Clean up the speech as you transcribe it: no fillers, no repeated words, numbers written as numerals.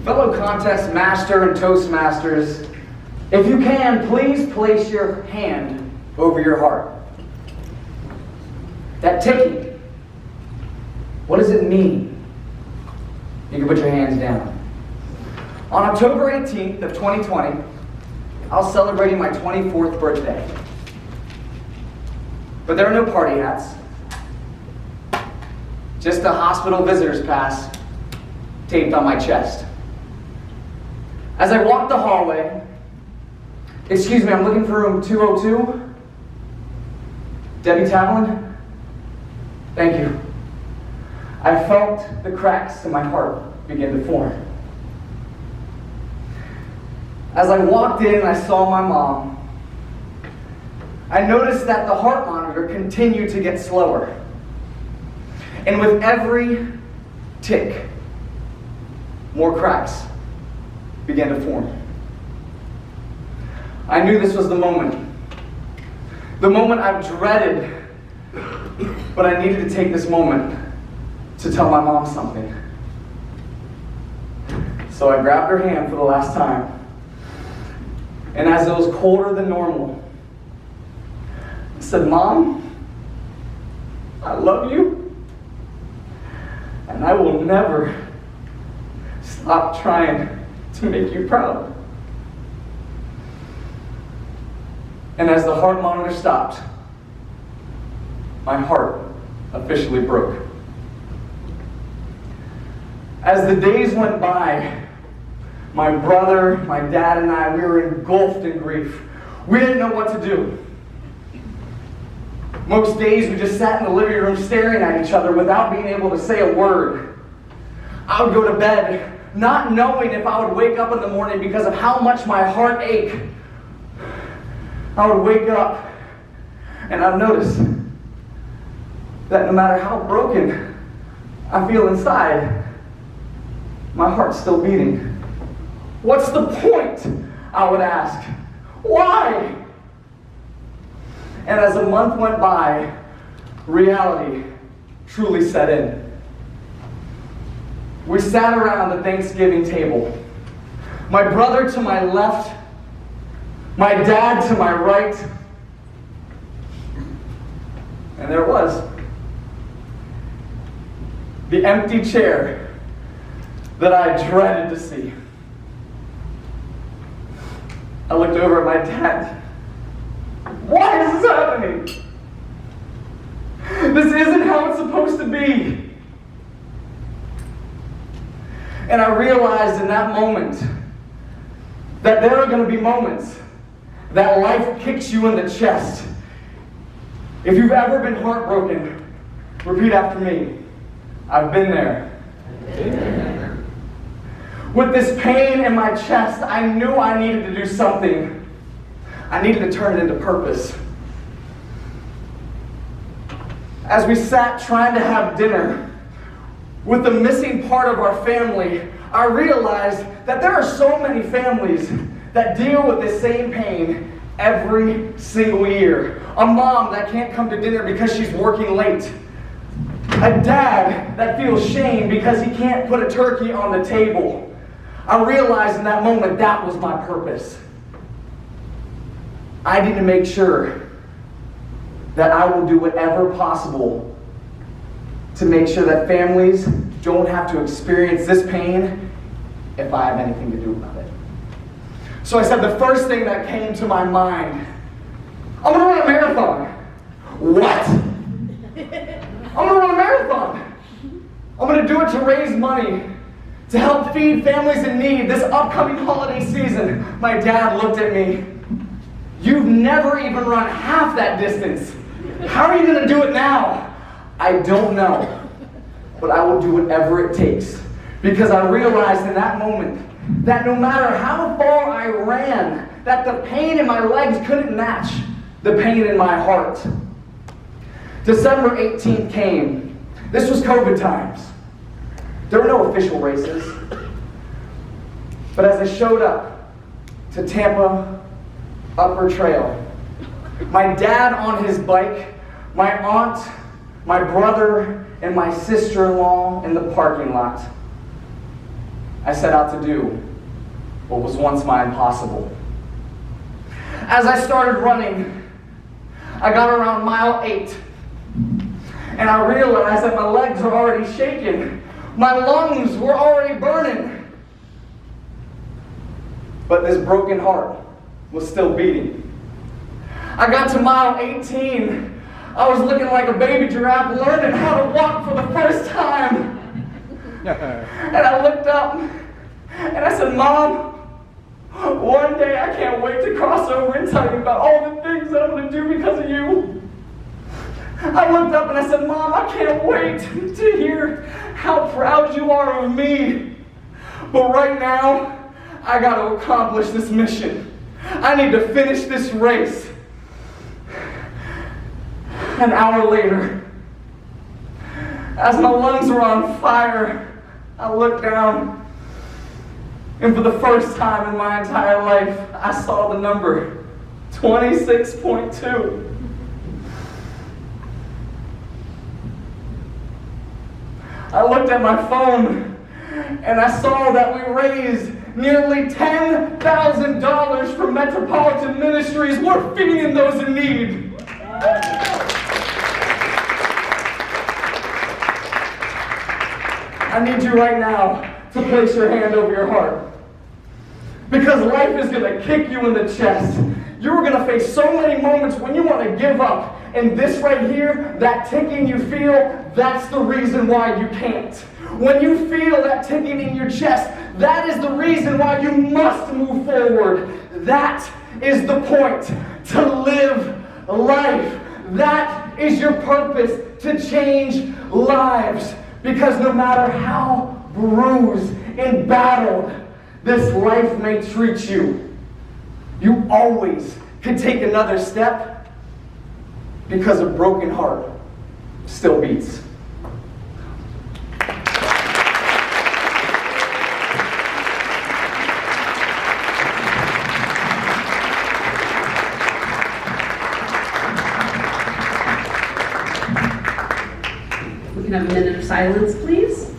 Fellow contest master and Toastmasters, if you can, please place your hand over your heart. That ticking, what does it mean? You can put your hands down. On October 18th of 2020, I was celebrating my 24th birthday. But there are no party hats. Just a hospital visitor's pass taped on my chest. As I walked the hallway, excuse me, I'm looking for room 202. Debbie Tavlin? Thank you. I felt the cracks in my heart begin to form. As I walked in and I saw my mom, I noticed that the heart monitor continued to get slower. And with every tick, more cracks began to form. I knew this was the moment I've dreaded, but I needed to take this moment to tell my mom something. So I grabbed her hand for the last time, and as it was colder than normal, I said, "Mom, I love you, and I will never stop trying to make you proud." And as the heart monitor stopped, my heart officially broke. As the days went by, my brother, my dad, and I, we were engulfed in grief. We didn't know what to do. Most days we just sat in the living room staring at each other without being able to say a word. I would go to bed not knowing if I would wake up in the morning because of how much my heart ached. I would wake up and I'd notice that no matter how broken I feel inside, my heart's still beating. What's the point? I would ask. Why? And as a month went by, reality truly set in. We sat around the Thanksgiving table. My brother to my left, my dad to my right, and there it was. The empty chair that I dreaded to see. I looked over at my dad. Why is this happening? This isn't how it's supposed to be. And I realized in that moment that there are going to be moments that life kicks you in the chest. If you've ever been heartbroken, repeat after me. I've been there. With this pain in my chest, I knew I needed to do something. I needed to turn it into purpose. As we sat trying to have dinner with the missing part of our family, I realized that there are so many families that deal with this same pain every single year. A mom that can't come to dinner because she's working late. A dad that feels shame because he can't put a turkey on the table. I realized in that moment that was my purpose. I need to make sure that I will do whatever possible to make sure that families don't have to experience this pain if I have anything to do about it. So I said the first thing that came to my mind, I'm going to run a marathon. What? I'm going to run a marathon. I'm going to do it to raise money to help feed families in need this upcoming holiday season. My dad looked at me. You've never even run half that distance. How are you going to do it now? I don't know. But I will do whatever it takes. Because I realized in that moment that no matter how far I ran, that the pain in my legs couldn't match the pain in my heart. December 18th came. This was COVID times. There were no official races. But as I showed up to Tampa Upper Trail, my dad on his bike, my aunt, my brother, and my sister-in-law in the parking lot. I set out to do what was once my impossible. As I started running, I got around mile 8, and I realized that my legs were already shaking. My lungs were already burning. But this broken heart was still beating. I got to mile 18. I was looking like a baby giraffe learning how to walk for the first time. And I looked up and I said, Mom, one day I can't wait to cross over and tell you about all the things that I'm going to do because of you. I looked up and I said, Mom, I can't wait to hear how proud you are of me. But right now, I got to accomplish this mission. I need to finish this race. An hour later, as my lungs were on fire, I looked down, and for the first time in my entire life, I saw the number 26.2. I looked at my phone, and I saw that we raised nearly $10,000 for Metropolitan Ministries. We're feeding those in need. I need you right now to place your hand over your heart. Because life is going to kick you in the chest. You're going to face so many moments when you want to give up. And this right here, that ticking you feel, that's the reason why you can't. When you feel that ticking in your chest, that is the reason why you must move forward. That is the point, to live life. That is your purpose, to change lives. Because no matter how bruised and battled this life may treat you, you always can take another step, because a broken heart still beats. We can have a minute of silence, please.